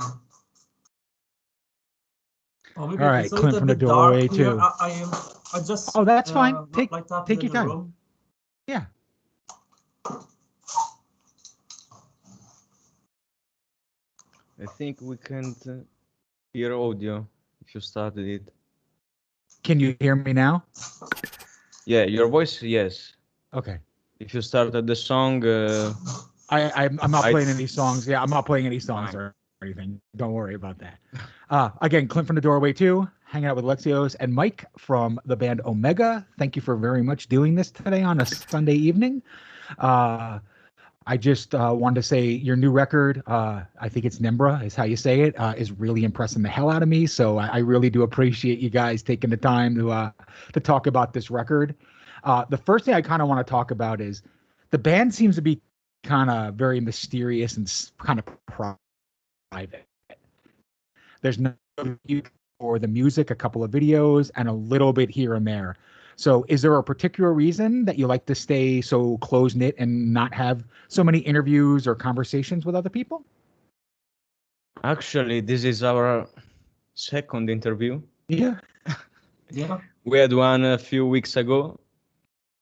Oh, All maybe right, it's a Clint little from the bit dark doorway here. too. I just Oh, that's fine. light up Take the your time. room. Yeah. I think we can't hear audio if you started it. Can you hear me now? Yeah, your voice, yes. Okay. If you started the song, I'm not playing any songs. Yeah, I'm not playing any songs Fine. or anything. Don't worry about that. Again, Clint from the doorway too, hanging out with Alexios and Mike from the band Omega. Thank you for very much doing this today on a Sunday evening. I just wanted to say your new record, I think it's Nimbra is how you say it, is really impressing the hell out of me. So I really do appreciate you guys taking the time to talk about this record. The first thing I kind of want to talk about is the band seems to be kind of very mysterious and kind of private. There's no for the music, a couple of videos, and a little bit here and there. So is there a particular reason that you like to stay so close-knit and not have so many interviews or conversations with other people? actually, this is our second interview. Yeah. Yeah. We had one a few weeks ago.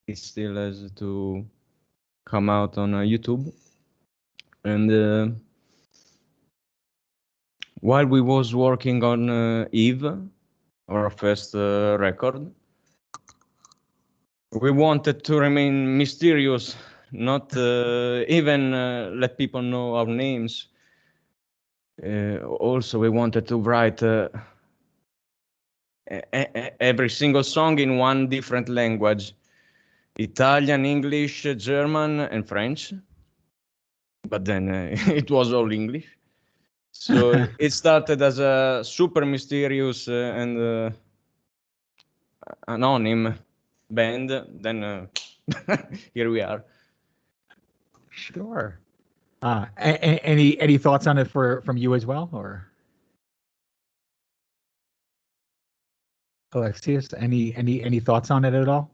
It still has to come out on YouTube. And while we was working on Eve, our first record, we wanted to remain mysterious, not even let people know our names. Also, we wanted to write every single song in one different language: Italian, English, German, and French. But then it was all English. So it started as a super mysterious and anonym band. Then here we are. Sure. Any thoughts on it from you as well, or Alexius? Any thoughts on it at all?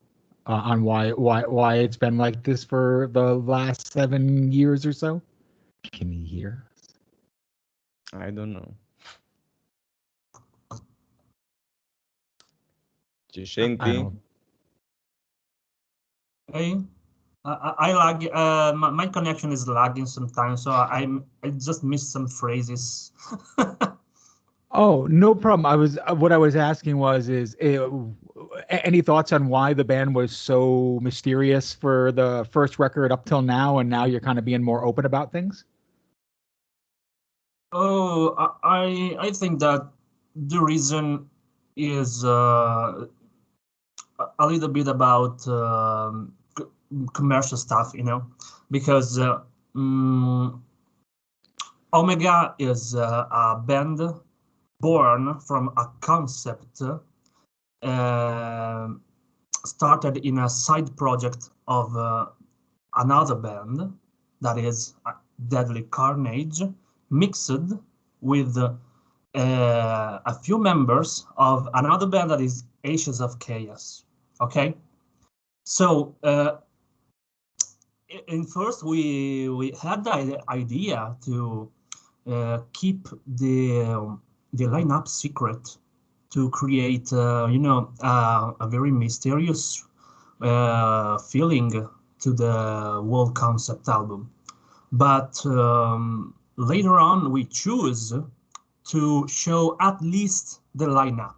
On why it's been like this for the last 7 years or so? Can you hear? I don't know. Ci senti? Hey, I lag. My connection is lagging sometimes, so I just missed some phrases. Oh, no problem. What I was asking was any thoughts on why the band was so mysterious for the first record up till now, and now you're kind of being more open about things? Oh, I think that the reason is a little bit about commercial stuff, because Omega is a band born from a concept started in a side project of another band, that is Deadly Carnage, mixed with a few members of another band that is Ashes of Chaos. Okay, so in first we had the idea to keep the lineup secret, to create a very mysterious feeling to the whole concept album. But later on we choose to show at least the lineup,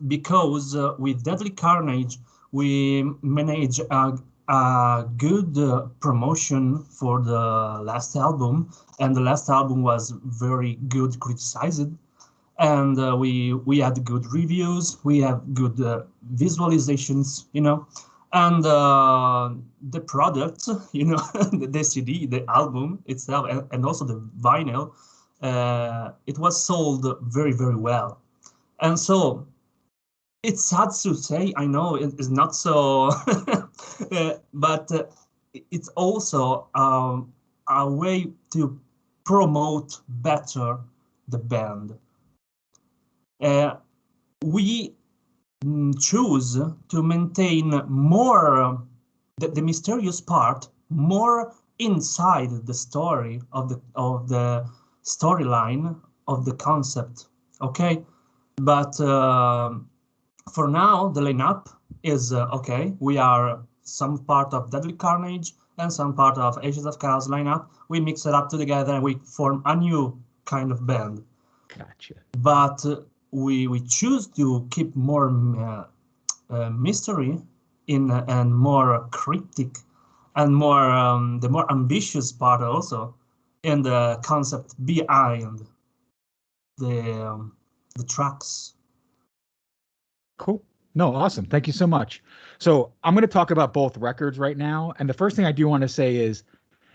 because with Deadly Carnage we manage a good promotion for the last album, and the last album was very good criticized, and we had good reviews, we have good visualizations, and the product, the CD, the album itself, and also the vinyl, it was sold very, very well. And so it's sad to say, I know it is not so, but it's also a way to promote better the band. We choose to maintain more the mysterious part more inside the story of the storyline of the concept. Okay, but for now the lineup is okay. We are some part of Deadly Carnage and some part of Ages of Chaos lineup. We mix it up together and we form a new kind of band. Gotcha. But we choose to keep more mystery in and more cryptic and more the more ambitious part also in the concept behind the tracks. Cool. No, awesome. Thank you so much. So I'm going to talk about both records right now. And the first thing I do want to say is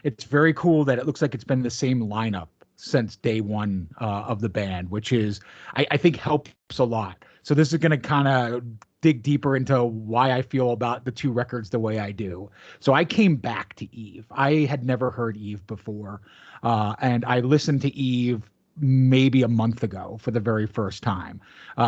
it's very cool that it looks like it's been the same lineup since day one of the band, which is, I think, helps a lot. So this is going to kind of dig deeper into why I feel about the two records the way I do. So I came back to Eve. I had never heard Eve before. And I listened to Eve maybe a month ago for the very first time.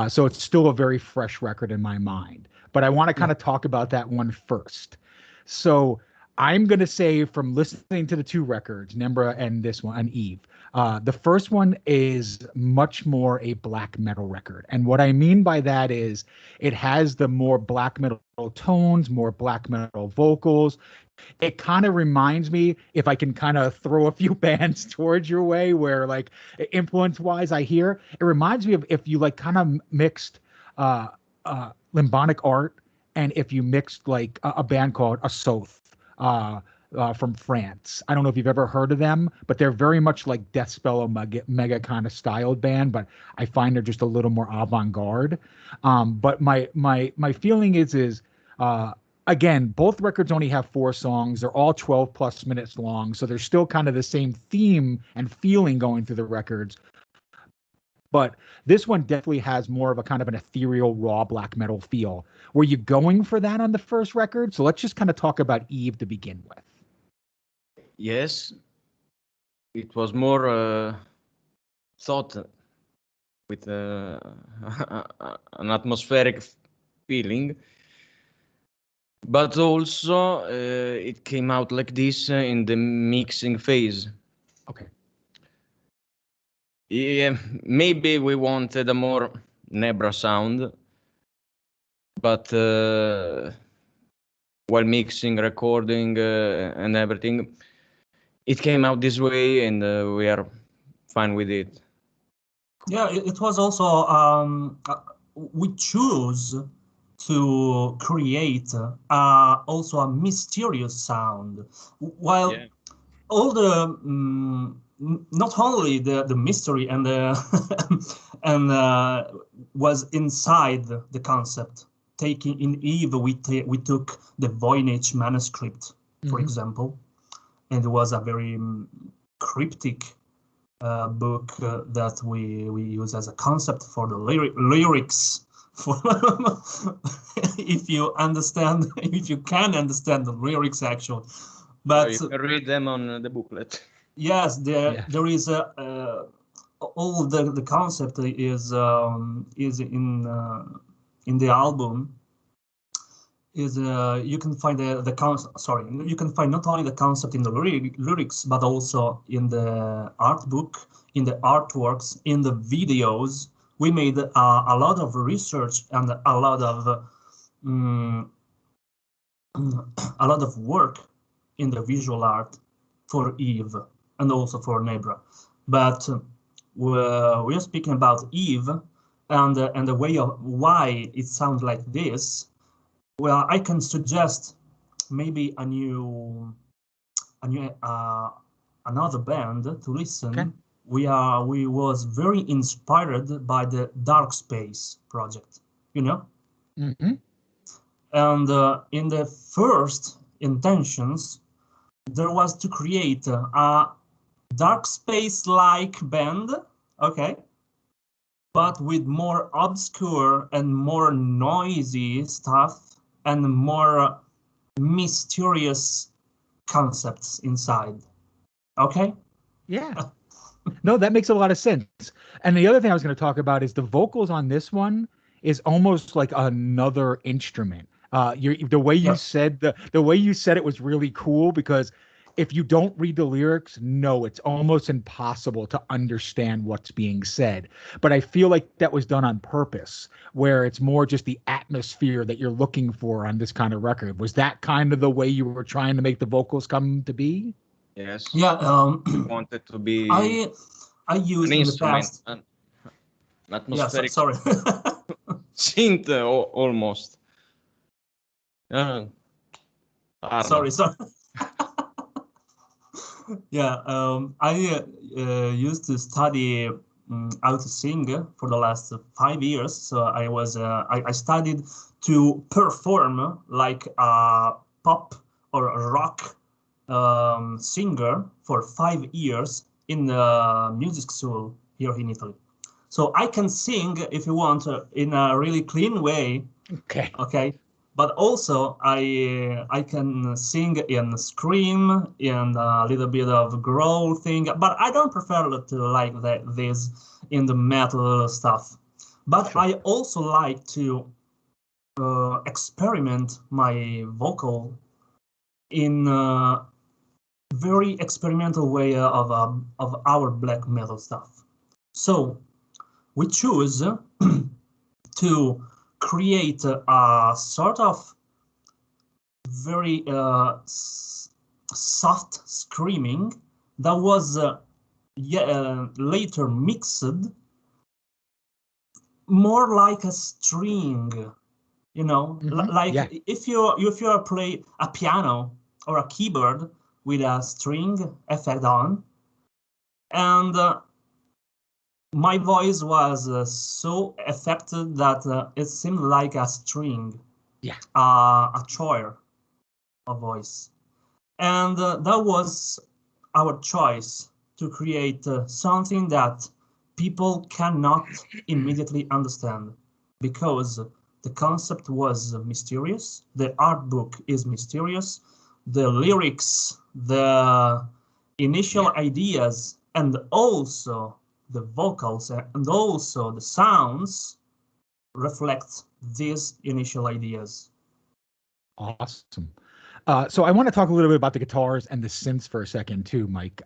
So it's still a very fresh record in my mind. But I want to kind of talk about that one first. So I'm going to say from listening to the two records, Nembra and this one, and Eve, the first one is much more a black metal record. And what I mean by that is it has the more black metal tones, more black metal vocals. It kind of reminds me, if I can kind of throw a few bands towards your way where like influence wise I hear, it reminds me of if you like kind of mixed Limbonic Art and if you mixed like a band called Asoth from France. I don't know if you've ever heard of them, but they're very much like Deathspell mega kind of styled band, but I find they're just a little more avant-garde. But my feeling is again, both records only have 4 songs. They're all 12 plus minutes long. So there's still kind of the same theme and feeling going through the records. But this one definitely has more of a kind of an ethereal, raw black metal feel. Were you going for that on the first record? So let's just kind of talk about Eve to begin with. Yes, it was more thought with an atmospheric feeling. But also, it came out like this in the mixing phase. Okay. Yeah, maybe we wanted a more Nebra sound, but while mixing, recording, and everything, it came out this way, and we are fine with it. Yeah, it was also we choose to create also a mysterious sound, while all the not only the mystery and the and was inside the concept. Taking in Eve, we took the Voynich manuscript, for example, and it was a very cryptic book that we use as a concept for the lyrics. If you understand, if you can understand the lyrics, actually, but you can read them on the booklet. Yes, there is all the concept is in the album. Is you can find the concept. Sorry, you can find not only the concept in the lyrics, but also in the art book, in the artworks, in the videos. We made a lot of research and a lot of work in the visual art for Eve and also for Nebra. But we are speaking about Eve and the way of why it sounds like this. Well, I can suggest maybe another band to listen. Okay. We was very inspired by the Dark Space project, you know. Mm-hmm. And in the first intentions, there was to create a Dark Space-like band, okay, but with more obscure and more noisy stuff and more mysterious concepts inside, okay? Yeah. No, that makes a lot of sense. And the other thing I was going to talk about is the vocals on this one is almost like another instrument. The way you said the way you said it was really cool because if you don't read the lyrics, no, it's almost impossible to understand what's being said. But I feel like that was done on purpose, where it's more just the atmosphere that you're looking for on this kind of record. Was that kind of the way you were trying to make the vocals come to be? Yes. Yeah. Wanted to be I used an in the instrument, past. an Yeah. atmospheric Sorry. synth almost. Uh, Sorry. Yeah, I used to study how to sing for the last 5 years. So I studied to perform like a pop or a rock singer for 5 years in the music school here in Italy. So I can sing if you want in a really clean way. Okay. Okay, but also I can sing in scream in a little bit of growl thing, but I don't prefer to like this in the metal stuff. But Sure. I also like to experiment my vocal in a very experimental way of our black metal stuff. So we choose to create a sort of very soft screaming that was later mixed more like a string, like Yeah. if you play a piano or a keyboard with a string effect on, and my voice was so affected that it seemed like a string, Yeah. a choir of voice. And that was our choice to create something that people cannot immediately understand, because the concept was mysterious, the art book is mysterious, the lyrics, the initial ideas, and also the vocals and also the sounds reflect these initial ideas. Awesome. So I want to talk a little bit about the guitars and the synths for a second too, Mike.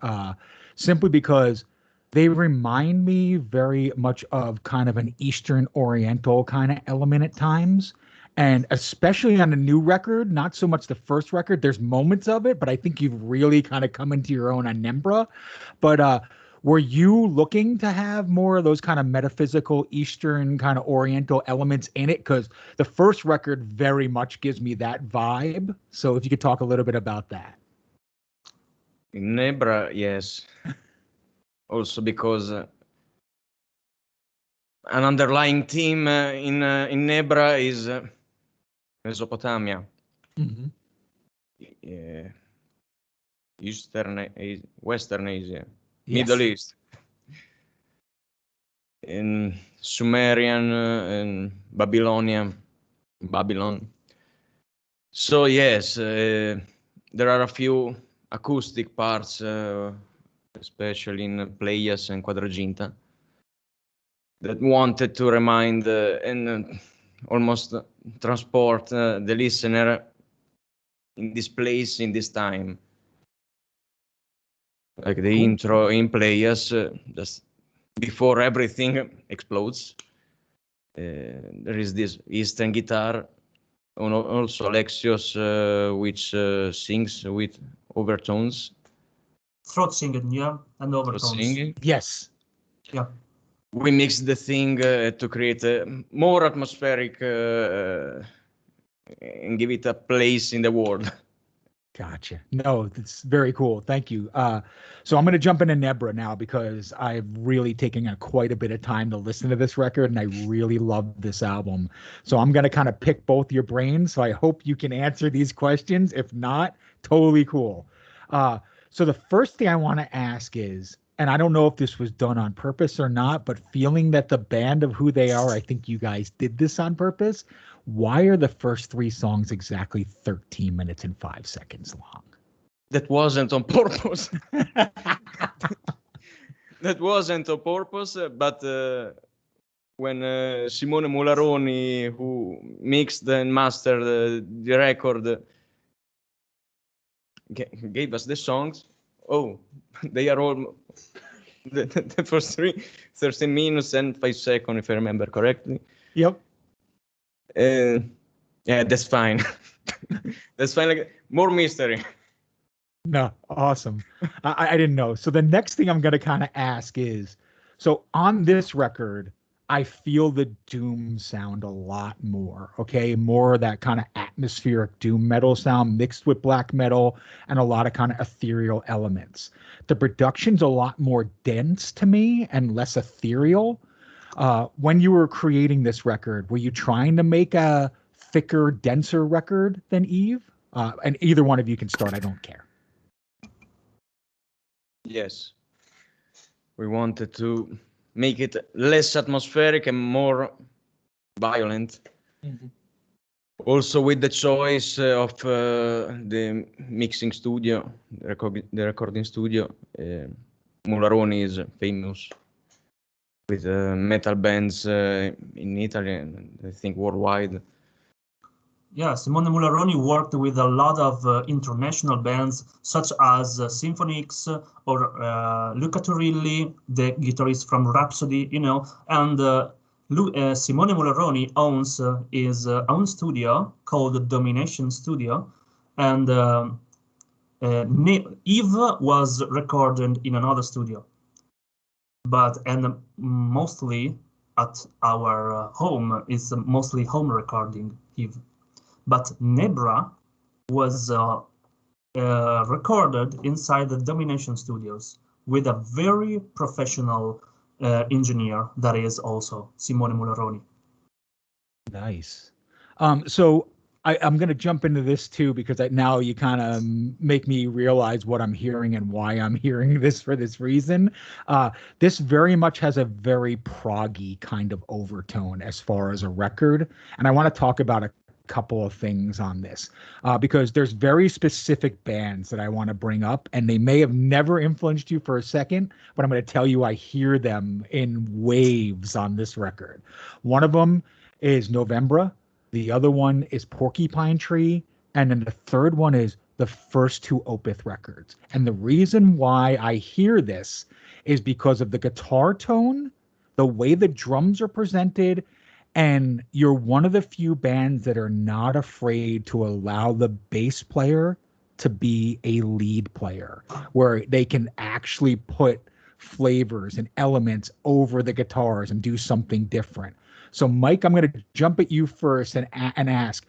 Simply because they remind me very much of kind of an Eastern Oriental kind of element at times. And especially on the new record, not so much the first record. There's moments of it, but I think you've really kind of come into your own on Nembra. But were you looking to have more of those kind of metaphysical Eastern kind of Oriental elements in it? Because the first record very much gives me that vibe. So if you could talk a little bit about that. in Nebra, yes. Also because an underlying theme in Nebra is Mesopotamia, Western Asia, Yes. Middle East, in Sumerian and Babylon. So yes, there are a few acoustic parts, especially in Playas and Quadraginta, that wanted to remind and almost transport the listener in this place, in this time. Like the Cool. intro in Playas, just before everything explodes. There is this Eastern guitar, also Alexios, which sings with overtones. Throat singing, yeah, and overtones. Singing. Yes. Yeah. We mixed the thing to create a more atmospheric and give it a place in the world. Gotcha. No, it's very cool. Thank you. So I'm going to jump into Nebra now because I've really taken quite a bit of time to listen to this record, and I really love this album. So I'm going to kind of pick both your brains. So I hope you can answer these questions. If not, totally cool. So the first thing I want to ask is, and I don't know if this was done on purpose or not, but feeling that the band of Who They Are, I think you guys did this on purpose. Why are the first three songs exactly 13 minutes and 5 seconds long? That wasn't on purpose. That wasn't on purpose, but when Simone Mularoni, who mixed and mastered the record, gave us the songs. Oh, they are all the first 30 minutes and 5 seconds, if I remember correctly. Yep. Yeah, that's fine. That's fine. Like more mystery. No, awesome. I didn't know. So the next thing I'm going to kind of ask is, so on this record, I feel the doom sound a lot more, okay? More of that kind of atmospheric doom metal sound mixed with black metal and a lot of kind of ethereal elements. The production's a lot more dense to me and less ethereal. When you were creating this record, were you trying to make a thicker, denser record than Eve? And either one of you can start, I don't care. Yes. We wanted to make it less atmospheric and more violent. Mm-hmm. Also with the choice of the mixing studio, the recording studio. Mularoni is famous with metal bands in Italy and I think worldwide. Yeah, Simone Mularoni worked with a lot of international bands such as Symphonix or Luca Turilli, the guitarist from Rhapsody, you know, and Simone Mularoni owns his own studio called Domination Studio, and Eve was recorded in another studio, and mostly at our home is mostly home recording, Eve. But Nebra was recorded inside the Domination Studios with a very professional engineer that is also Simone Mularoni. Nice. So I'm going to jump into this too, because now you kind of make me realize what I'm hearing and why I'm hearing this for this reason. This very much has a very proggy kind of overtone as far as a record. And I want to talk about a couple of things on this because there's very specific bands that I want to bring up, and they may have never influenced you for a second, but I'm going to tell you I hear them in waves on this record. One of them is Novembra, the other one is Porcupine Tree, and then the third one is the first two Opeth records. And the reason why I hear this is because of the guitar tone, the way the drums are presented, and you're one of the few bands that are not afraid to allow the bass player to be a lead player, where they can actually put flavors and elements over the guitars and do something different. So, Mike, I'm going to jump at you first and ask,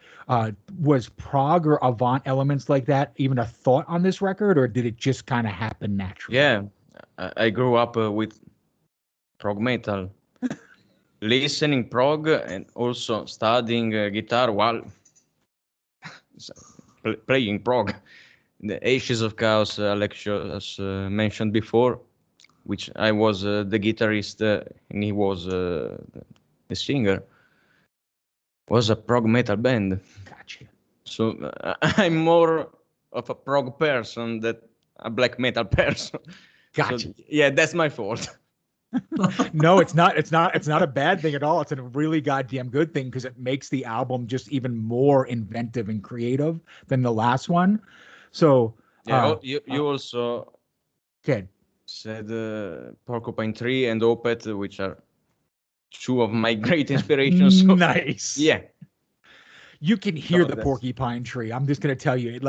was prog or avant elements like that even a thought on this record, or did it just kind of happen naturally? Yeah, I grew up with prog metal. Listening prog and also studying guitar while playing prog. The Ashes of Chaos, Alexios mentioned before, which I was the guitarist and he was the singer, was a prog metal band. Gotcha. So I'm more of a prog person than a black metal person. Gotcha. So, yeah, that's my fault. No, it's not a bad thing at all. It's a really goddamn good thing because it makes the album just even more inventive and creative than the last one. So yeah, you also said Porcupine Tree and Opeth, which are two of my great inspirations. So, nice. Yeah. You can hear the Porcupine Tree. I'm just going to tell you,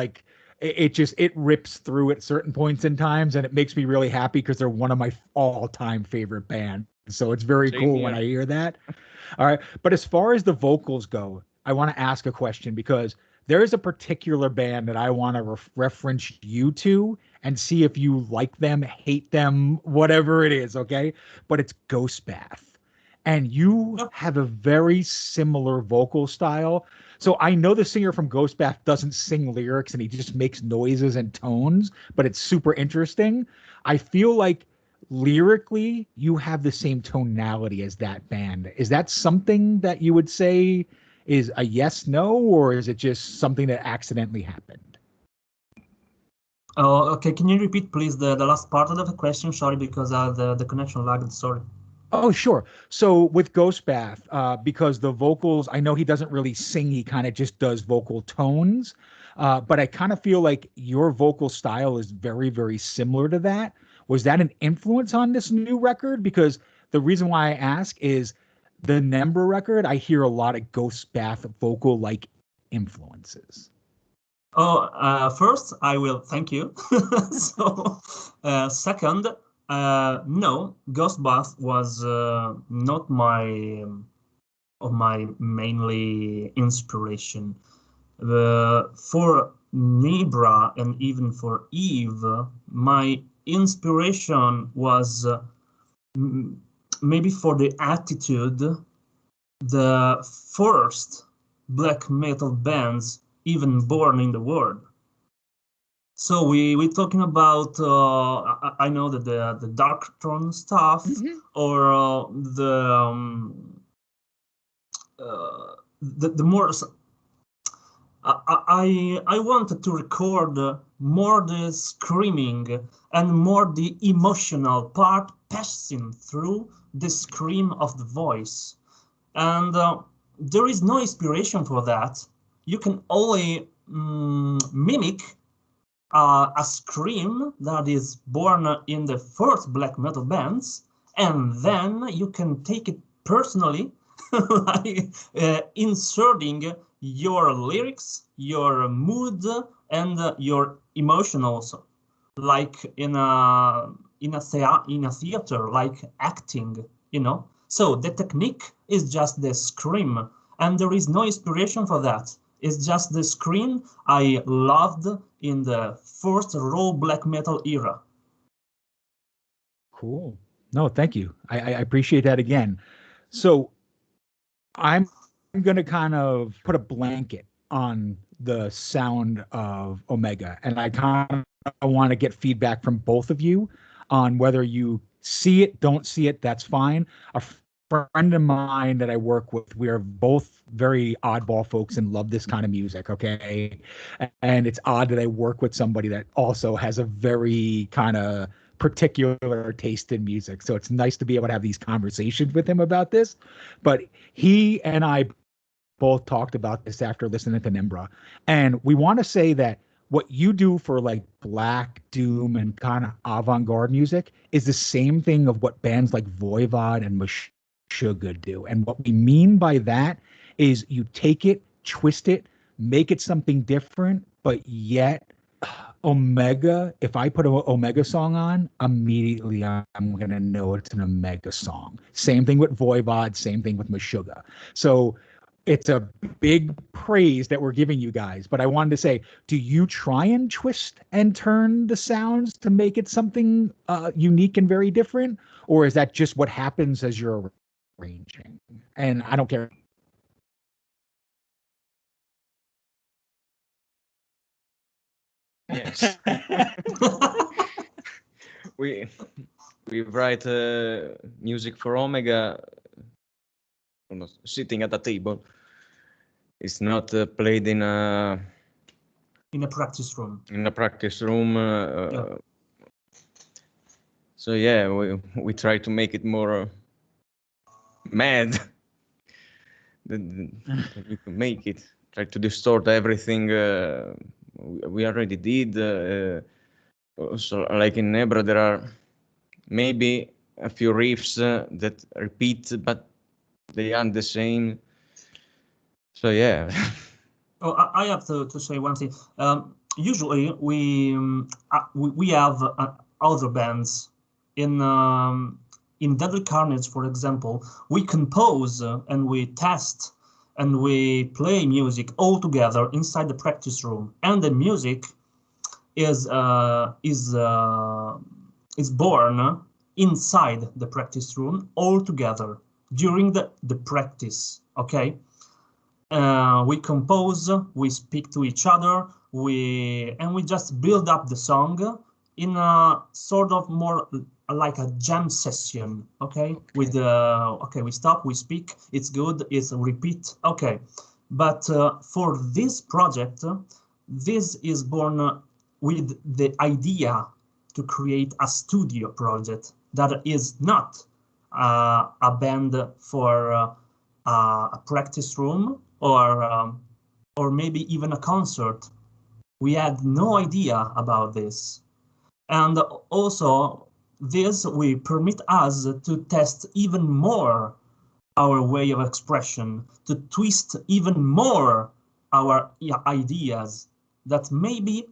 it rips through at certain points in times, and it makes me really happy because they're one of my all-time favorite bands. So it's very cool when I hear that. All right. But as far as the vocals go, I want to ask a question because there is a particular band that I want to reference you to and see if you like them, hate them, whatever it is. Okay. But it's Ghost Bath. And you have a very similar vocal style. So I know the singer from Ghost Bath doesn't sing lyrics and he just makes noises and tones, but it's super interesting. I feel like lyrically you have the same tonality as that band. Is that something that you would say is a yes, no, or is it just something that accidentally happened? Oh, okay. Can you repeat, please, the last part of the question? Sorry, because the connection lagged. Sorry. Oh, sure. So with Ghost Bath, because the vocals, I know he doesn't really sing, he kind of just does vocal tones. but I kind of feel like your vocal style is very, very similar to that. Was that an influence on this new record? Because the reason why I ask is the Nembra record, I hear a lot of Ghost Bath vocal-like influences. Oh, first, I will thank you. So, second, no, Ghostbath was not my mainly inspiration. For Nebra and even for Eve, my inspiration was maybe for the attitude, the first black metal bands even born in the world. So we're talking about I know that the Darktone stuff or the more I wanted to record more the screaming and more the emotional part passing through the scream of the voice, and there is no inspiration for that. You can only mimic a scream that is born in the first black metal bands, and then you can take it personally, like inserting your lyrics, your mood, and your emotion also, like in a theater, like acting, you know. So the technique is just the scream, and there is no inspiration for that. It's just the scream I loved in the first raw black metal era. Cool. No, thank you. I appreciate that again. So I'm going to kind of put a blanket on the sound of Omega, and I kind of want to get feedback from both of you on whether you see it, don't see it, that's fine. A friend of mine that I work with, we are both very oddball folks and love this kind of music, okay? And it's odd that I work with somebody that also has a very kind of particular taste in music. So it's nice to be able to have these conversations with him about this. But he and I both talked about this after listening to Nimbra. And we want to say that what you do for like black doom and kind of avant-garde music is the same thing of what bands like Voivod and Meshuggah do. And what we mean by that is you take it, twist it, make it something different, but yet Omega, if I put an Omega song on, immediately I'm going to know it's an Omega song. Same thing with Voivod, same thing with Meshuggah. So it's a big praise that we're giving you guys. But I wanted to say, do you try and twist and turn the sounds to make it something unique and very different? Or is that just what happens as you're arranging? And I don't care. Yes. we write music for Omega almost sitting at a table. It's not played in a practice room. In a practice room. Yeah. So yeah, we try to make it more mad than we can make it. Try to distort everything. We already did. So like in Nebra, there are maybe a few riffs that repeat, but they aren't the same. So yeah. Oh, I have to say one thing. Usually we have other bands in Deadly Carnage, for example. We compose and we test and we play music all together inside the practice room, and the music is born inside the practice room all together during the practice. Okay. We compose, we speak to each other, we just build up the song in a sort of more like a jam session. Okay. With we stop, we speak, it's good, it's repeat. Okay. But for this project, this is born with the idea to create a studio project that is not a band for a practice room or maybe even a concert. We had no idea about this. And also, this will permit us to test even more our way of expression, to twist even more our ideas, that maybe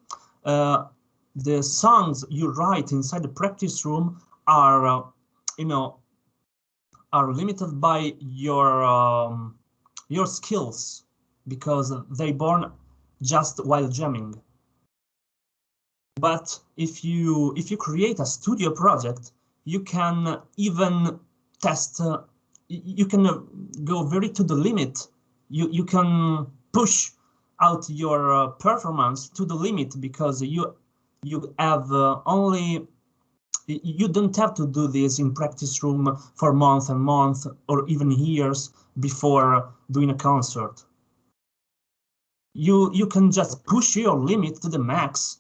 the songs you write inside the practice room are, are limited by your skills, because they born just while jamming. But if you create a studio project, you can even test. You can go very to the limit. You can push out your performance to the limit, because you have only. You don't have to do this in practice room for months and months or even years before doing a concert. You can just push your limit to the max,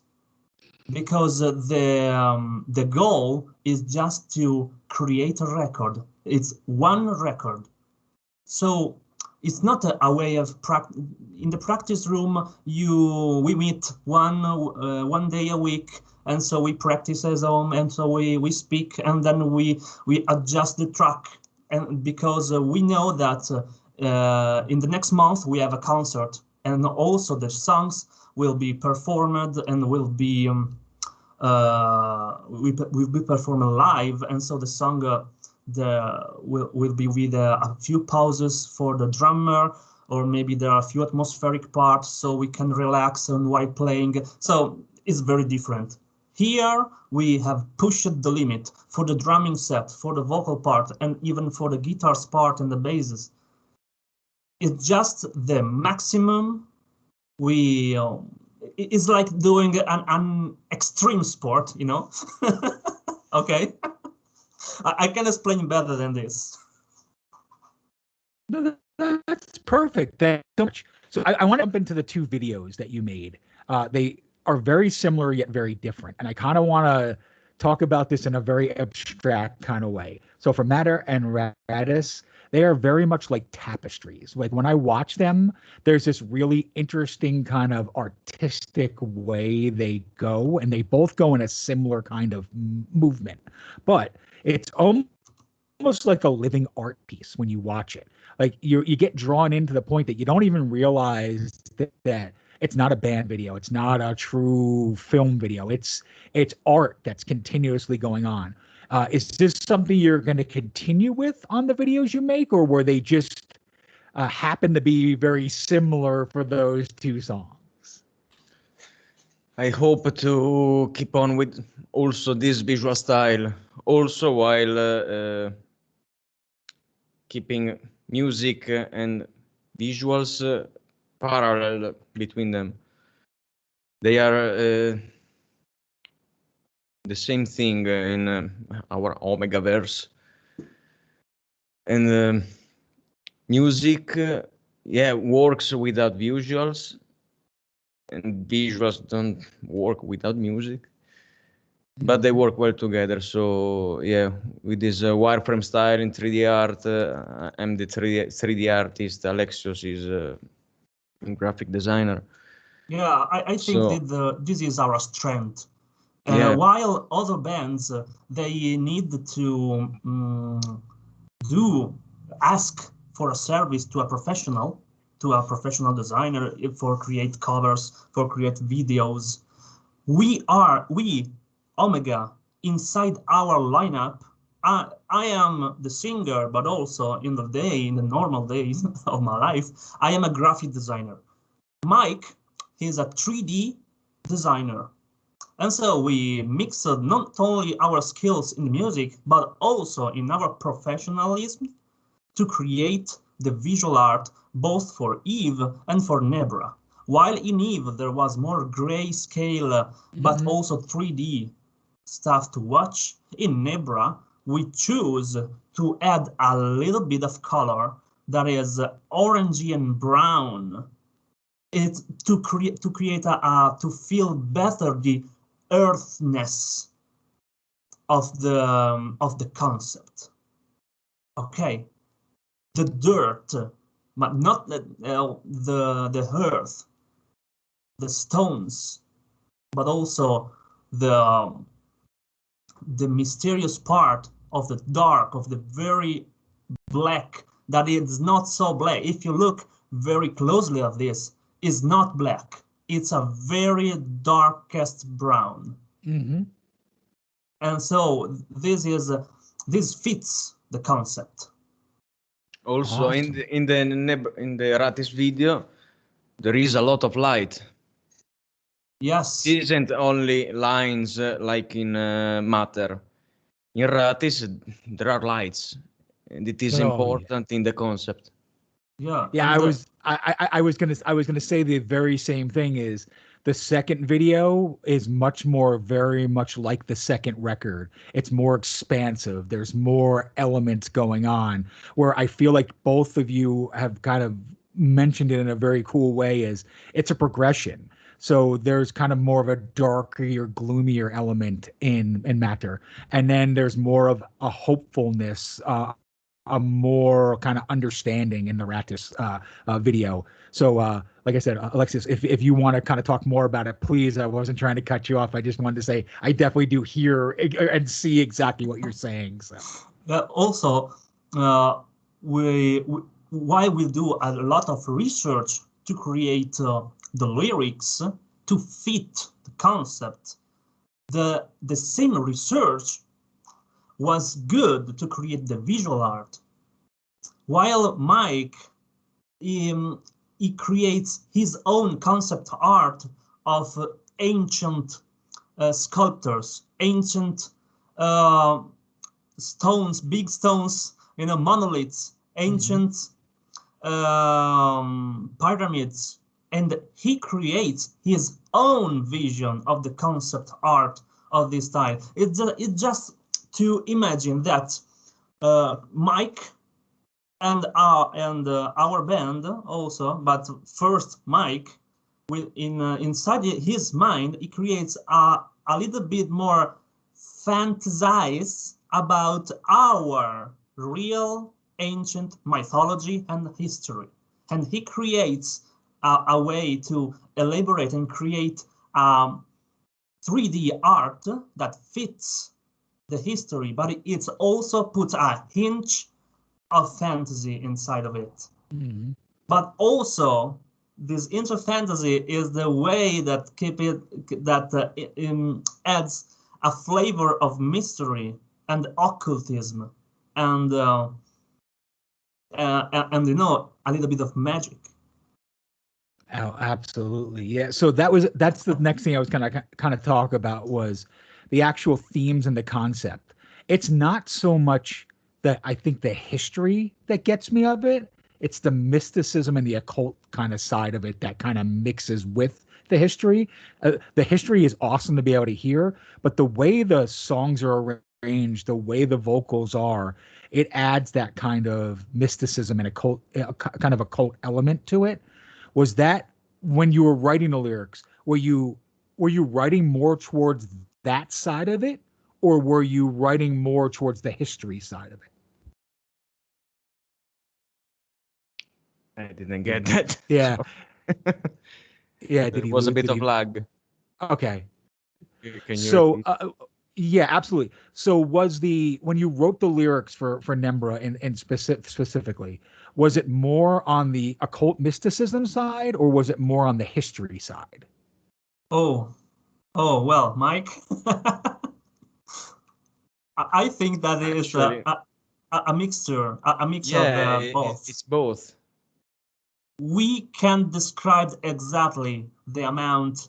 because the goal is just to create a record. It's one record. So it's not a way of practice. In the practice room, we meet one day a week, and so we practice at home, and so we speak, and then we adjust the track, and because we know that in the next month we have a concert, and also the songs will be performed and will be performed live, and so the song will be with a few pauses for the drummer, or maybe there are a few atmospheric parts so we can relax and while playing. So it's very different. Here we have pushed the limit for the drumming set, for the vocal part, and even for the guitars part and the basses. It's just the maximum. It's like doing an extreme sport, Okay. I can explain better than this. No, that's perfect. Thanks so much. So I want to jump into the two videos that you made. They are very similar yet very different. And I kind of want to talk about this in a very abstract kind of way. So for Matter and Radis, they are very much like tapestries. Like when I watch them, there's this really interesting kind of artistic way they go, and they both go in a similar kind of movement. But it's almost like a living art piece when you watch it. Like you get drawn into the point that you don't even realize that it's not a band video. It's not a true film video. It's art that's continuously going on. Is this something you're going to continue with on the videos you make, or were they just happen to be very similar for those two songs? I hope to keep on with also this visual style, also while keeping music and visuals parallel between them. They are the same thing in our Omegaverse. And music, works without visuals, and visuals don't work without music, but they work well together. So yeah, with this wireframe style in 3D art, I'm the 3D artist. Alexios is a graphic designer. Yeah, I think that this is our strength. While other bands, they need to ask for a service to a professional designer for create covers, for create videos. We Omega, inside our lineup, I am the singer, but also in the normal days of my life, I am a graphic designer. Mike, he's a 3D designer. And so we mixed not only our skills in music, but also in our professionalism to create the visual art both for Eve and for Nebra. While in Eve there was more grayscale, but also 3D stuff to watch, in Nebra we choose to add a little bit of color that is orangey and brown. It's to feel better the earthness of the concept. Okay, the dirt, but not the earth. the stones, but also the mysterious part of the dark, of the very black, that is not so black. If you look very closely at this, is not black. It's a very darkest brown. Mm-hmm. And so this fits the concept. Also, Awesome. in the Ratis video, there is a lot of light. Yes. It isn't only lines like in Matter. In Ratis, there are lights, and it is Oh, yeah. important in the concept. Yeah. Yeah, and I was gonna say the very same thing. Is the second video is much more, very much like the second record. It's more expansive. There's more elements going on, where I feel like both of you have kind of mentioned it in a very cool way. Is it's a progression. So there's kind of more of a darker, gloomier element in Matter, and then there's more of a hopefulness, a more kind of understanding in the Ratis video. So, like I said, Alexios, if you want to kind of talk more about it, please. I wasn't trying to cut you off. I just wanted to say I definitely do hear and see exactly what you're saying. So, also, why we do a lot of research to create the lyrics to fit the concept. The same research was good to create the visual art, while Mike he creates his own concept art of ancient sculptors, ancient stones, big stones, monoliths, ancient pyramids, and he creates his own vision of the concept art of this style. It's just to imagine that Mike and our band also, but first Mike, inside his mind, he creates a little bit more fantasize about our real ancient mythology and history, and he creates a way to elaborate and create 3D art that fits the history, but it also puts a hinge of fantasy inside of it. mm-hmm. But also, this inter fantasy is the way that adds a flavor of mystery and occultism, and a little bit of magic. Oh, absolutely. Yeah. So that's the next thing I was gonna kind of talk about, was the actual themes and the concept. It's not so much that I think the history that gets me of it. It's the mysticism and the occult kind of side of it that kind of mixes with the history. The history is awesome to be able to hear, but the way the songs are arranged, the way the vocals are, it adds that kind of mysticism and occult, kind of occult element to it. Was that when you were writing the lyrics, were you writing more towards that side of it, or were you writing more towards the history side of it? I didn't get that. Yeah. Yeah. There was a bit of lag. Okay. Can you So, repeat? yeah, absolutely. So when you wrote the lyrics for Nembra and specifically, was it more on the occult mysticism side, or was it more on the history side? Oh, well, Mike. I think that it is a mixture, a mix of both. It's both. We can describe exactly the amount.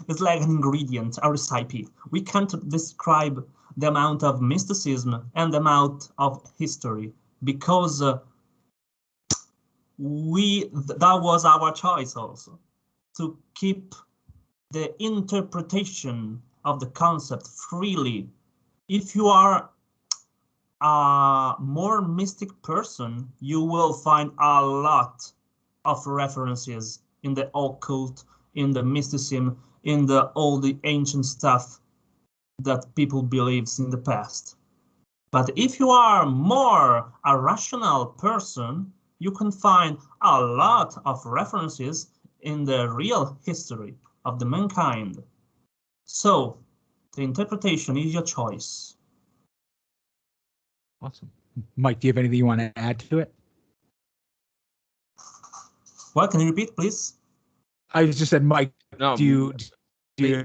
It's like an ingredient, a recipe. We can't describe the amount of mysticism and the amount of history, because that was our choice also, to keep the interpretation of the concept freely. If you are a more mystic person, you will find a lot of references in the occult, in the mysticism, in all the ancient stuff that people believed in the past. But if you are more a rational person, you can find a lot of references in the real history. of the mankind. So the interpretation is your choice. Awesome. Mike, do you have anything you want to add to it? Well, can you repeat, please? I just said, Mike, No, do you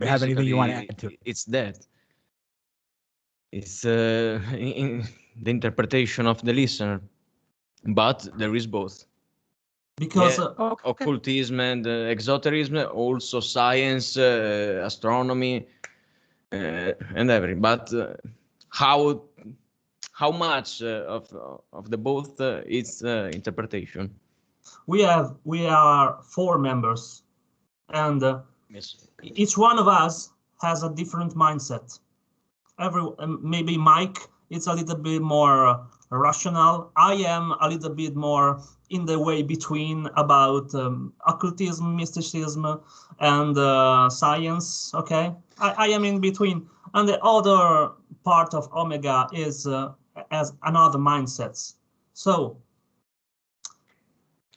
have anything you want to add to it? It's that. It's in the interpretation of the listener, but there is both. Because Occultism and exoterism, also science, astronomy, and everything. But how much of the both is interpretation? we are 4 members, and Yes. each one of us has a different mindset. Maybe Mike is a little bit more rational. I am a little bit more in the way between about occultism, mysticism, and science. Okay, I am in between, and the other part of Omega is as another mindsets. So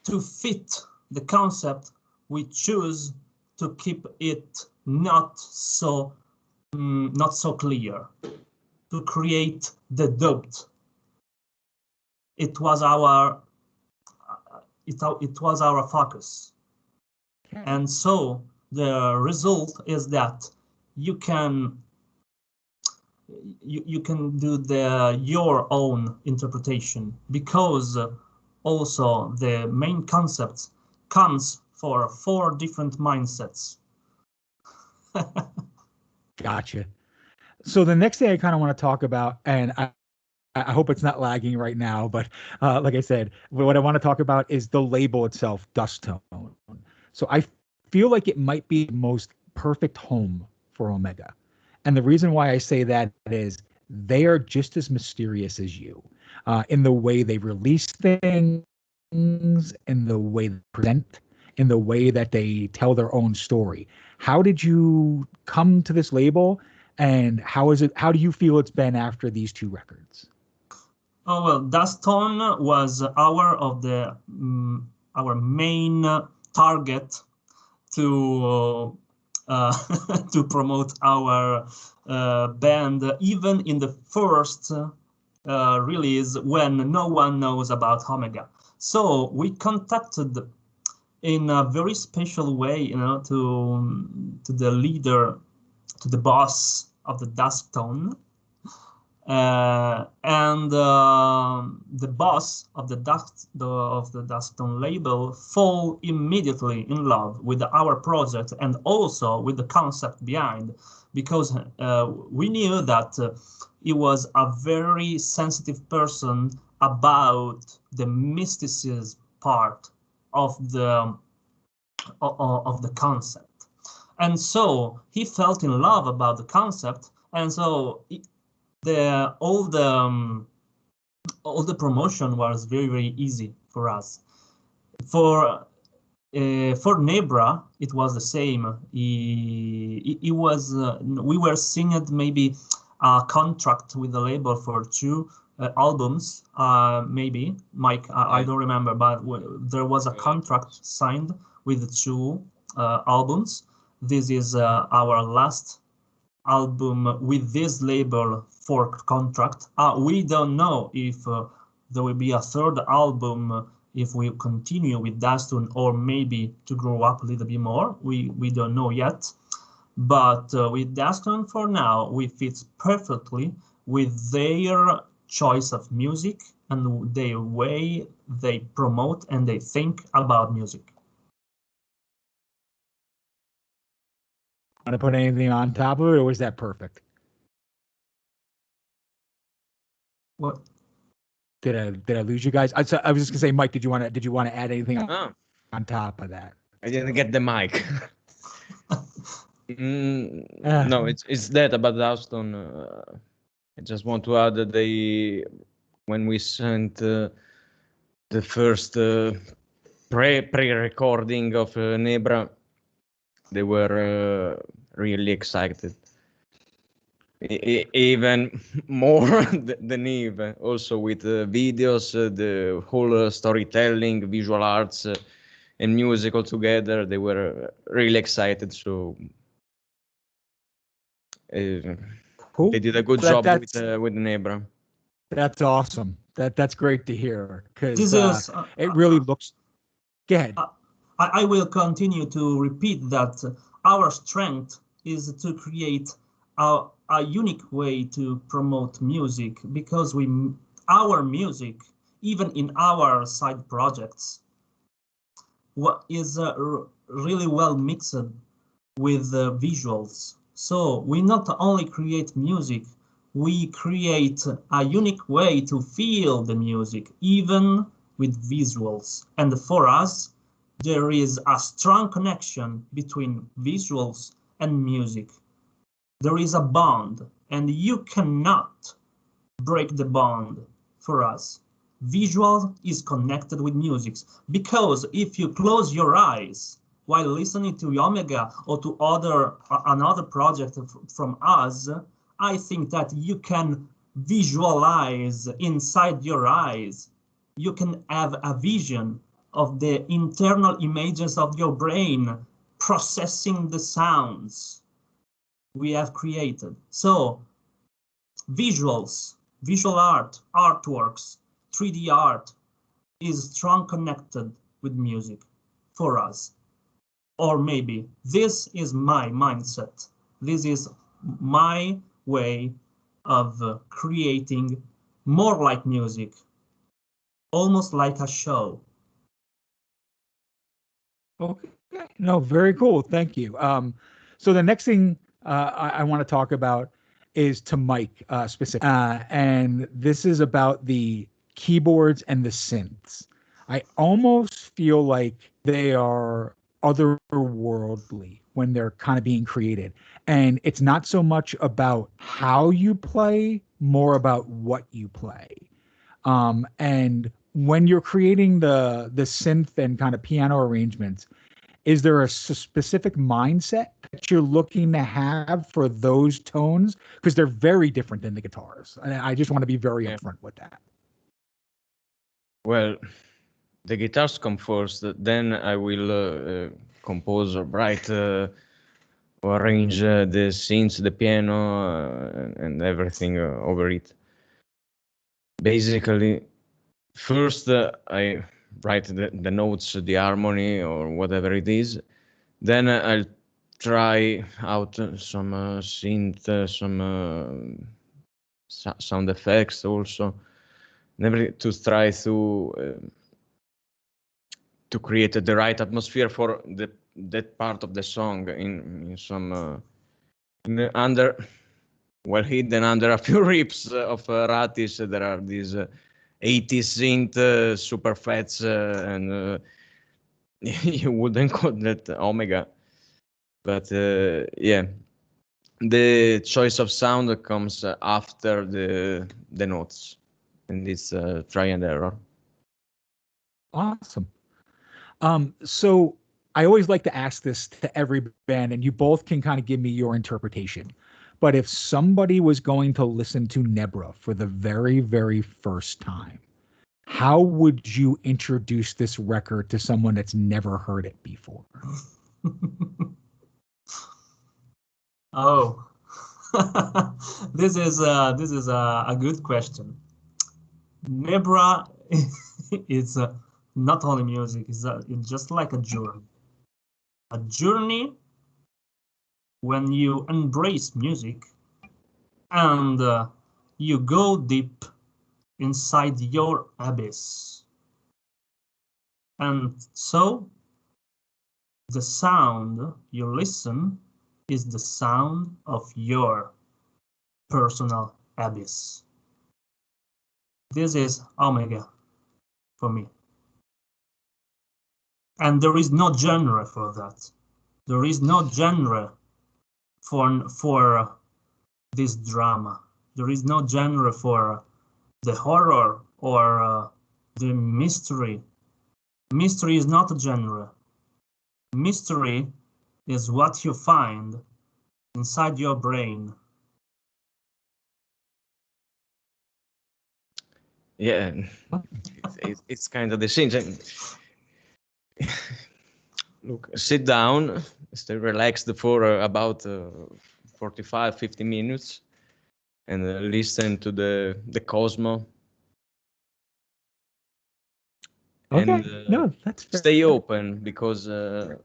to fit the concept, we choose to keep it not so clear, to create the doubt. It was our focus, and so the result is that you can do your own interpretation, because also the main concept comes for 4 different mindsets. Gotcha. So the next thing I kind of want to talk about, and I hope it's not lagging right now, but like I said, what I want to talk about is the label itself, Dusktone. So I feel like it might be the most perfect home for Omega. And the reason why I say that is they are just as mysterious as you in the way they release things, in the way they present, in the way that they tell their own story. How did you come to this label, and how do you feel it's been after these 2 records? Oh, well, Dusktone was our main target to to promote our band, even in the first release when no one knows about Omega. So we contacted in a very special way, to the leader, to the boss of the Dusktone. And the boss of the Dusktone label fall immediately in love with our project and also with the concept behind, because we knew that he was a very sensitive person about the mysticism part of the concept, and so he felt in love about the concept, and so all the promotion was very, very easy for us. For Nebra, it was the same. We were signed maybe a contract with the label for 2 albums, maybe, Mike, I don't remember, but there was a contract signed with 2 albums. This is our last album with this label for contract. We don't know if there will be a 3rd album if we continue with Dusktone, or maybe to grow up a little bit more. We don't know yet. But with Dusktone for now, we fit perfectly with their choice of music and the way they promote and they think about music. Want to put anything on top of it, or was that perfect? What? Did I lose you guys? I was just gonna say, Mike, did you want to add anything on top of that? I didn't get the mic. No, it's that about Dusktone. I just want to add that when we sent the first pre-recording of Nebra, they were really excited. Even more than Eve, also with videos, the whole storytelling, visual arts. and music all together. They were really excited. So Cool. they did a good job with Nebra. That's awesome. That's great to hear, because This is it really looks. Go ahead. I will continue to repeat that our strength is to create a unique way to promote music, because our music, even in our side projects, is really well mixed with visuals. So we not only create music, we create a unique way to feel the music, even with visuals. And for us, there is a strong connection between visuals and music. There is a bond, and you cannot break the bond for us. Visual is connected with music, because if you close your eyes while listening to Omega or to another project from us, I think that you can visualize inside your eyes. You can have a vision of the internal images of your brain processing the sounds we have created. So visuals, visual art, artworks, 3D art is strong connected with music for us. Or maybe this is my mindset. This is my way of creating more like music, almost like a show. Okay. No, very cool. Thank you. So the next thing I want to talk about is to Mike specifically, and this is about the keyboards and the synths. I almost feel like they are otherworldly when they're kind of being created, and it's not so much about how you play, more about what you play. And when you're creating the synth and kind of piano arrangements, is there a specific mindset that you're looking to have for those tones? Because they're very different than the guitars. And I just want to be very upfront with that. Well, the guitars come first, then I will compose or write or arrange the synths, the piano, and everything over it. Basically, first I write the notes, the harmony, or whatever it is. Then I'll try out some synth, some sound effects also. Never to try to create the right atmosphere for that part of the song in some under hidden under a few rips of Ratis. There are these 80s synth super fats, and you wouldn't call that Omega, but yeah, the choice of sound comes after the notes, and it's try and error. Awesome. So I always like to ask this to every band, and you both can kind of give me your interpretation. But if somebody was going to listen to Nebra for the very, very first time, how would you introduce this record to someone that's never heard it before? Oh, this is a good question. Nebra is not only music; it's just like a journey. A journey when you embrace music and you go deep inside your abyss. And so the sound you listen is the sound of your personal abyss. This is Omega for me. And there is no genre for that. There is no genre for this drama. There is no genre for the horror or the mystery. Mystery is not a genre. Mystery is what you find inside your brain. Yeah, it's kind of the same. Look, sit down, stay relaxed for about 45, 50 minutes, and listen to the Cosmo. Okay, And no, that's fair. stay open, because as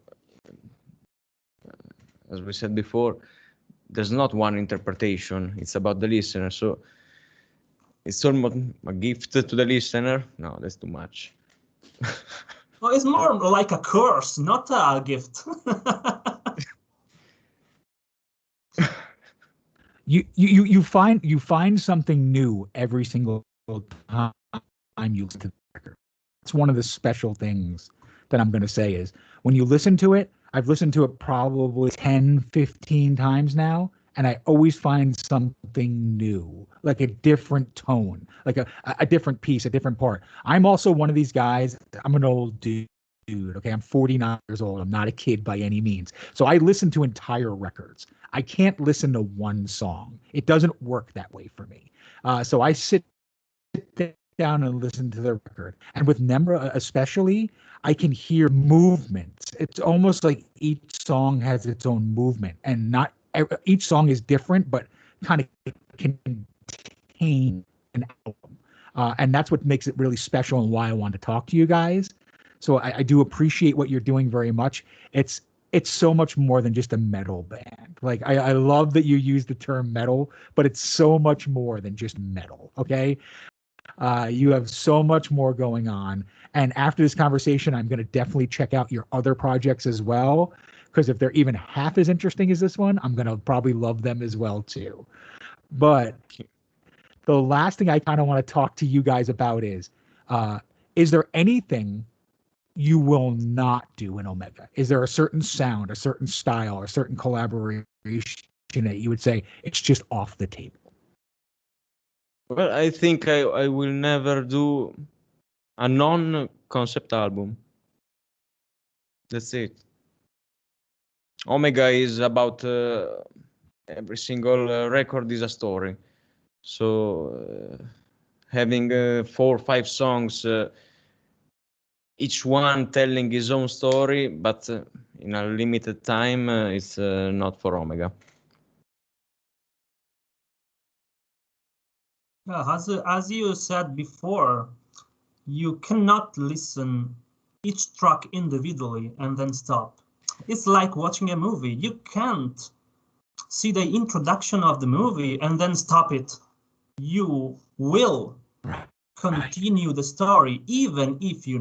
we said before, there's not one interpretation. It's about the listener. So it's almost a gift to the listener. No, that's too much. Well, it's more like a curse, not a gift. You find something new every single time you listen to the record. It's one of the special things that I'm going to say is when you listen to it, I've listened to it probably 10, 15 times now, and I always find something new, like a different tone, like a different piece, a different part. I'm also one of these guys, I'm an old dude. Okay, I'm 49 years old. I'm not a kid by any means. So I listen to entire records. I can't listen to one song. It doesn't work that way for me. So I sit down and listen to the record. And with Nemra especially, I can hear movements. It's almost like each song has its own movement, and not each song is different, but kind of contain an album. And that's what makes it really special and why I want to talk to you guys. So I do appreciate what you're doing very much. It's so much more than just a metal band. Like I love that you use the term metal, but it's so much more than just metal. Okay. You have so much more going on. And after this conversation, I'm going to definitely check out your other projects as well. Because if they're even half as interesting as this one, I'm going to probably love them as well too. But the last thing I kind of want to talk to you guys about is there anything you will not do in Omega? Is there a certain sound, a certain style, a certain collaboration that you would say it's just off the table? Well, I think I will never do a non-concept album. That's it. Omega is about every single record is a story. So having 4 or 5 songs, each one telling his own story, but in a limited time, it's not for Omega. As you said before, you cannot listen each track individually and then stop. It's like watching a movie. You can't see the introduction of the movie and then stop it. You will continue the story, even if you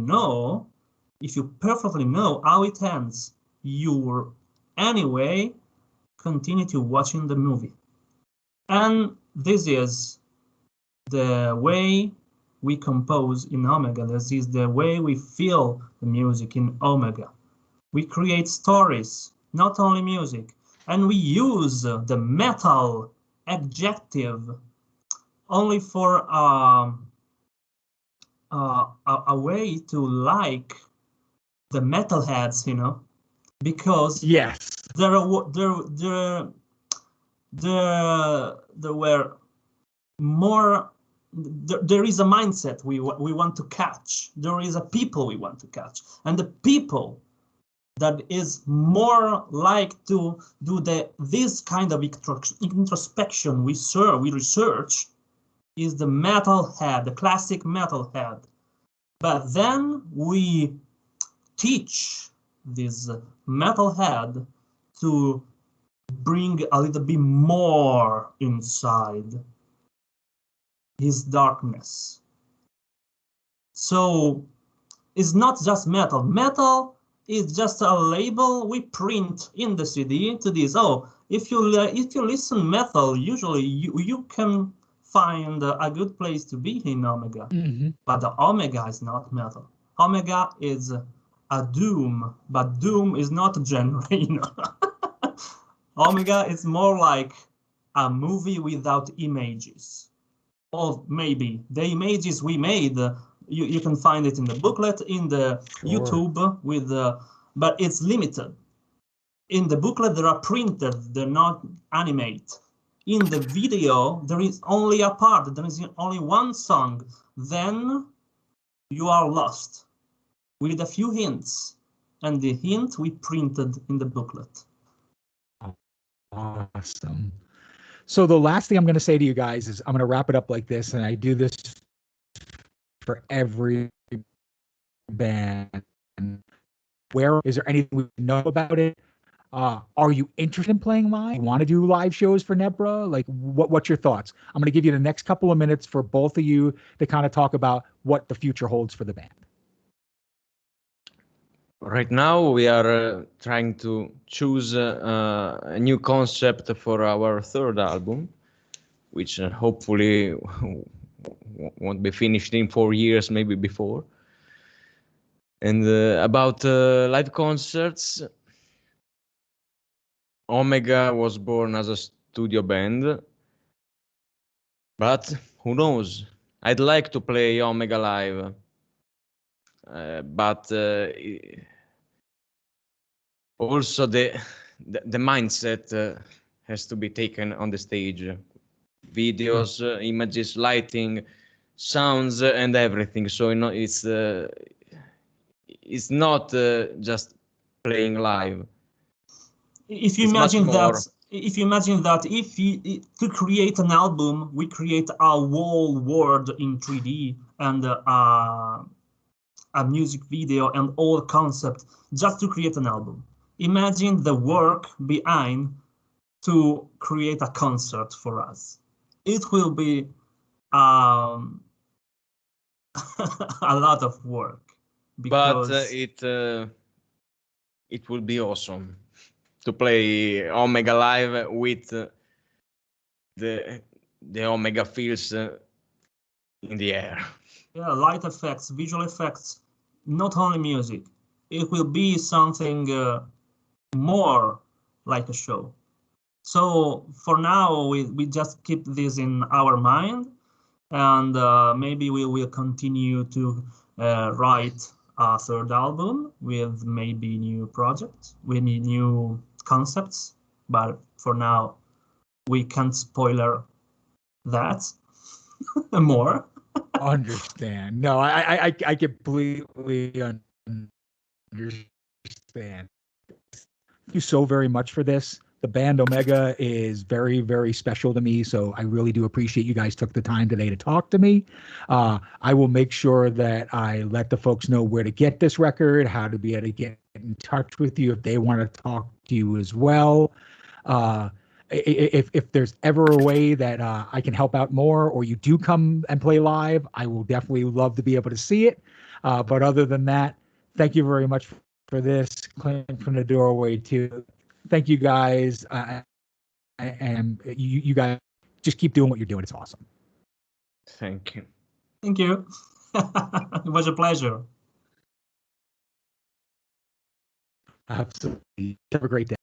perfectly know how it ends. You will anyway continue to watching the movie. And this is the way we compose in Omega. This is the way we feel the music in Omega. We create stories, not only music, and we use the metal adjective only for a way to like the metalheads, because yes, there were more. There is a mindset we want to catch. There is a people we want to catch, and the people that is more like to do this kind of introspection we research is the metalhead, the classic metalhead. But then we teach this metalhead to bring a little bit more inside his darkness. So it's not just metal. Metal is just a label we print in the CD to this. Oh, if you listen metal, usually you can find a good place to be in Omega. Mm-hmm. But the Omega is not metal. Omega is a doom, but doom is not a genre. Omega is more like a movie without images. Or maybe the images we made, you can find it in the booklet, in the YouTube, but it's limited. In the booklet, there are printed, they're not animate. In the video, there is only a part, there is only one song. Then you are lost. With a few hints, and the hint we printed in the booklet. Awesome. So the last thing I'm going to say to you guys is I'm going to wrap it up like this, and I do this for every band. Where is there anything we know about it? Are you interested in playing live? You want to do live shows for Nebra? Like, what's your thoughts? I'm going to give you the next couple of minutes for both of you to kind of talk about what the future holds for the band. Right now, we are trying to choose a new concept for our third album, which hopefully won't be finished in 4 years, maybe before. And about live concerts, Omega was born as a studio band, but who knows? I'd like to play Omega live, but also the mindset has to be taken on the stage. Videos, images, lighting, sounds, and everything. So it's not just playing live. If you imagine that, to create an album, we create a whole world in 3D and a music video and all concept just to create an album. Imagine the work behind to create a concert for us. It will be a lot of work, because but it will be awesome to play Omega live with the Omega feels in the air. Yeah, light effects, visual effects, not only music. It will be something more like a show. So for now, we just keep this in our mind, and maybe we will continue to write a third album with maybe new projects, with new concepts. But for now, we can't spoiler that more. Understand. No, I completely understand. Thank you so very much for this. The band Omega is very, very special to me, so I really do appreciate you guys took the time today to talk to me. I will make sure that I let the folks know where to get this record, how to be able to get in touch with you if they want to talk to you as well. If there's ever a way that I can help out more, or you do come and play live, I will definitely love to be able to see it. But other than that, thank you very much for this. Clint from the Doorway too. Thank you guys, and you guys just keep doing what you're doing. It's awesome. Thank you. Thank you. It was a pleasure. Absolutely. Have a great day.